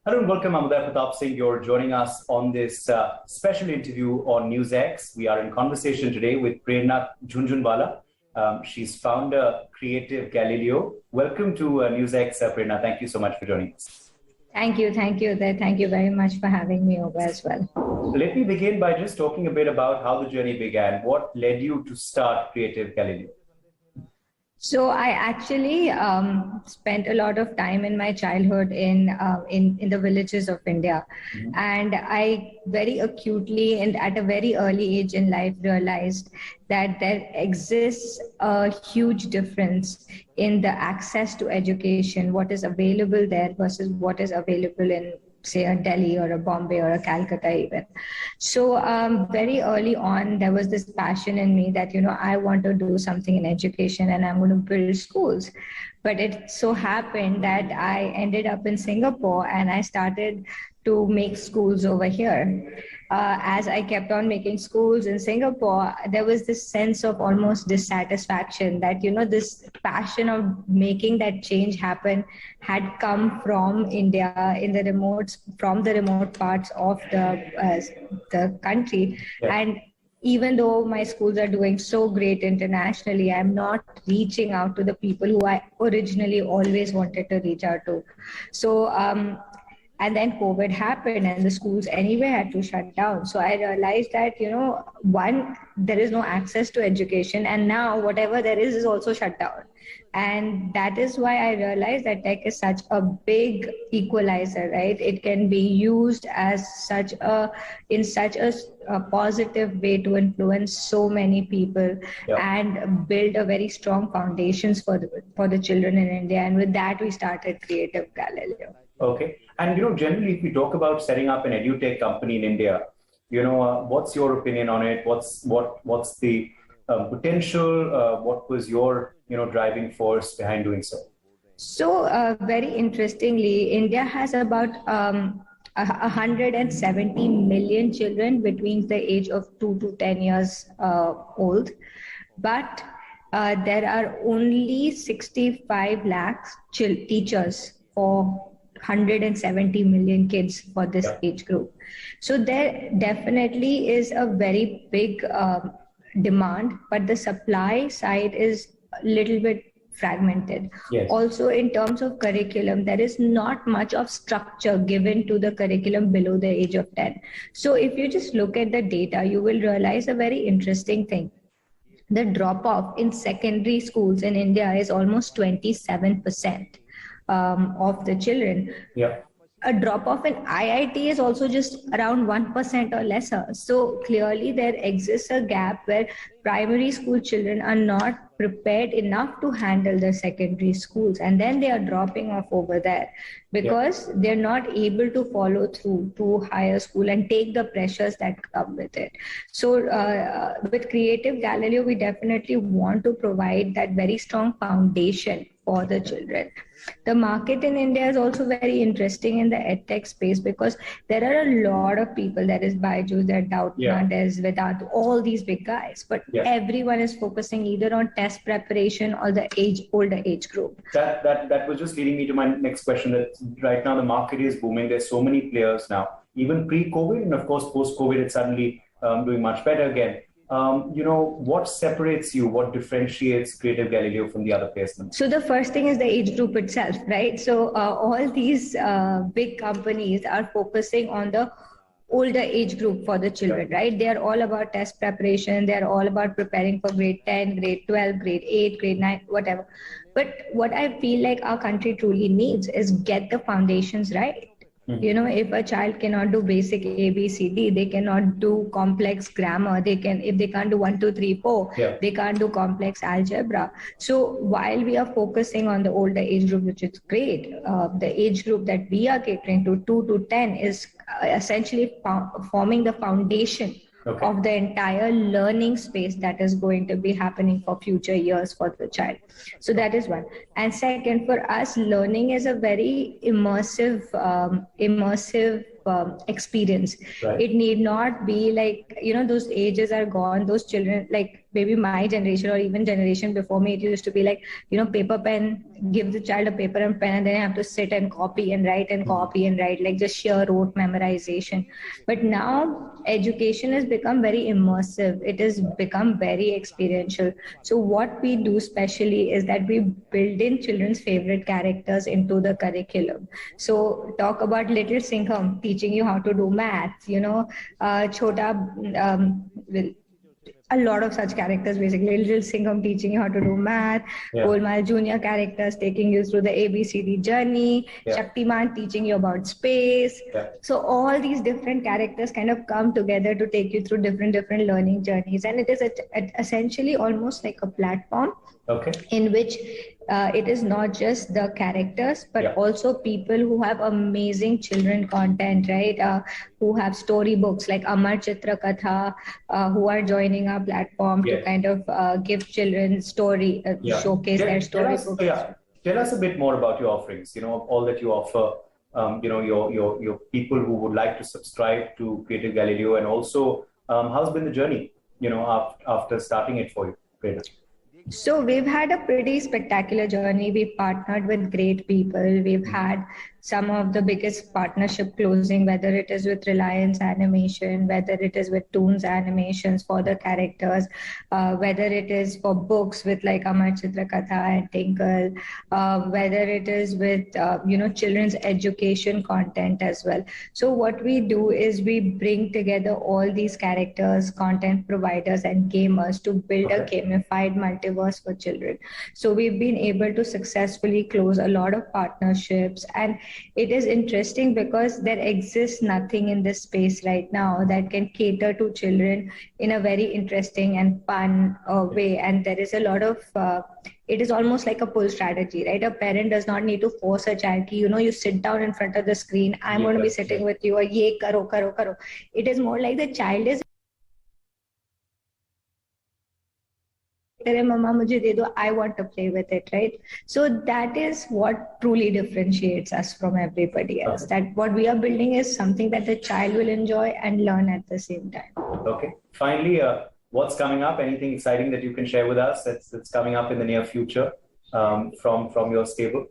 Hello and welcome. I'm Uday Pratap Singh. You're joining us on this special interview on NewsX. We are in conversation today with Prerna Jhunjhunwala. She's founder, creative Galileo. Welcome to NewsX, Prerna. Thank you so much for joining us. Thank you. Thank you very much for having me over as well. Let me begin by just talking a bit about how the journey began. What led you to start Creative Galileo? So I actually spent a lot of time in my childhood in the villages of India, and I very acutely and at a very early age in life realized that there exists a huge difference in the access to education, what is available there versus what is available in, say, a Delhi or a Bombay or a Calcutta even. So very early on, there was this passion in me that, I want to do something in education and I'm going to build schools. But it so happened that I ended up in Singapore and I started to make schools over here. As I kept on making schools in Singapore, there was this sense of almost dissatisfaction that, this passion of making that change happen had come from India from the remote parts of the country. Yeah. And even though my schools are doing so great internationally, I'm not reaching out to the people who I originally always wanted to reach out to. So, and then COVID happened and the schools anyway had to shut down. So I realized that, one, there is no access to education, and now whatever there is also shut down. And that is why I realized that tech is such a big equalizer, right? It can be used as in such a positive way to influence so many people. Yeah. And build a very strong foundations for the children in India. And with that, we started Creative Galileo. Okay. And, generally, if we talk about setting up an edutech company in India, what's your opinion on it? What's the potential? What was your, driving force behind doing so? So, very interestingly, India has about 170 million children between the age of 2 to 10 years old. But there are only 65 lakhs teachers for 170 million kids for this age group. So there definitely is a very big demand, but the supply side is a little bit fragmented. Yes. Also, in terms of curriculum, there is not much of structure given to the curriculum below the age of 10. So if you just look at the data, you will realize a very interesting thing. The drop-off in secondary schools in India is almost 27%. Of the children. Yeah. A drop-off in IIT is also just around 1% or lesser. So clearly there exists a gap where primary school children are not prepared enough to handle the secondary schools, and then they are dropping off over there because they're not able to follow through to higher school and take the pressures that come with it. So with Creative Galileo, we definitely want to provide that very strong foundation for the children. The market in India is also very interesting in the Edtech space because there are a lot of people. There is Byju's, there is Doubtnut, there is Vedant, all these big guys. But everyone is focusing either on test preparation or the older age group. That was just leading me to my next question. That right now the market is booming. There's so many players now. Even pre-COVID and of course post-COVID, it's suddenly doing much better again. What separates you? What differentiates Creative Galileo from the other players? So the first thing is the age group itself, right? So all these big companies are focusing on the older age group for the children, right? They are all about test preparation. They are all about preparing for grade 10, grade 12, grade 8, grade 9, whatever. But what I feel like our country truly needs is get the foundations right. If a child cannot do basic A, B, C, D, they cannot do complex grammar. If they can't do 1, 2, 3, 4, they can't do complex algebra. So while we are focusing on the older age group, which is great, the age group that we are catering to, 2 to 10, is essentially forming the foundation of the entire learning space that is going to be happening for future years for the child. So that is one. And second, for us, learning is a very immersive experience. Right. It need not be like, those ages are gone. Those children, like maybe my generation or even generation before me, it used to be like, paper pen, give the child a paper and pen, and then I have to sit and copy and write and copy and write, like just sheer rote memorization. But now education has become very immersive. It has become very experiential. So what we do specially is that we build in children's favorite characters into the curriculum. So talk about Little Singham teaching you how to do math, Chota, a lot of such characters, basically. Little Singham teaching you how to do math, Golmaal Junior characters taking you through the ABCD journey, Shaktiman teaching you about space. So all these different characters kind of come together to take you through different learning journeys. And it is essentially almost like a platform in which it is not just the characters, but also people who have amazing children content, right? Who have storybooks like Amar Chitra Katha, who are joining our platform to kind of give children story, showcase their storybooks. Tell us a bit more about your offerings, all that you offer, your people who would like to subscribe to Creative Galileo, and also how's been the journey, after starting it for you, Prerna? So we've had a pretty spectacular journey. We've partnered with great people. We've had some of the biggest partnership closing, whether it is with Reliance Animation, whether it is with Toons Animations for the characters, whether it is for books with like Amar Chitra Katha and Tinkle, whether it is with, children's education content as well. So what we do is we bring together all these characters, content providers and gamers to build a gamified multiverse for children. So we've been able to successfully close a lot of partnerships, and it is interesting because there exists nothing in this space right now that can cater to children in a very interesting and fun way. And there is a lot of, it is almost like a pull strategy, right? A parent does not need to force a child, you sit down in front of the screen, I'm going to be sitting with you, or ye karo, karo, karo. It is more like the child is, Mama, mujhe de do, I want to play with it, right? So that is what truly differentiates us from everybody else. That what we are building is something that the child will enjoy and learn at the same time. Okay. Finally, what's coming up? Anything exciting that you can share with us that's coming up in the near future from your stable?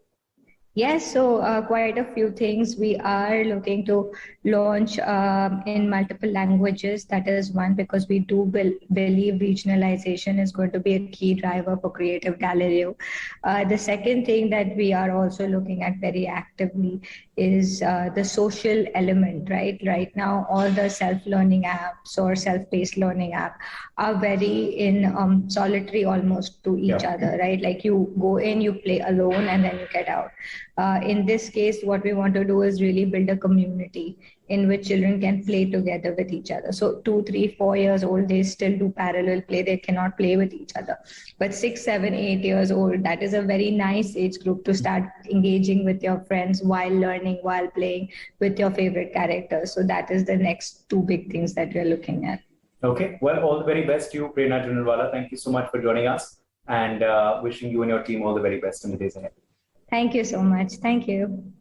Yes, so quite a few things. We are looking to launch in multiple languages. That is one, because we do believe regionalization is going to be a key driver for Creative Galileo. The second thing that we are also looking at very actively is the social element, right? Right now, all the self-learning apps or self-paced learning apps are very in solitary almost to each other, right? Like you go in, you play alone, and then you get out. In this case, what we want to do is really build a community in which children can play together with each other. So 2, 3, 4 years old, they still do parallel play. They cannot play with each other. But 6, 7, 8 years old, that is a very nice age group to start engaging with your friends while learning, while playing with your favorite characters. So that is the next 2 big things that we're looking at. Okay. Well, all the very best to you, Prerna Jhunjhunwala. Thank you so much for joining us, and wishing you and your team all the very best in the days ahead. Thank you so much. Thank you.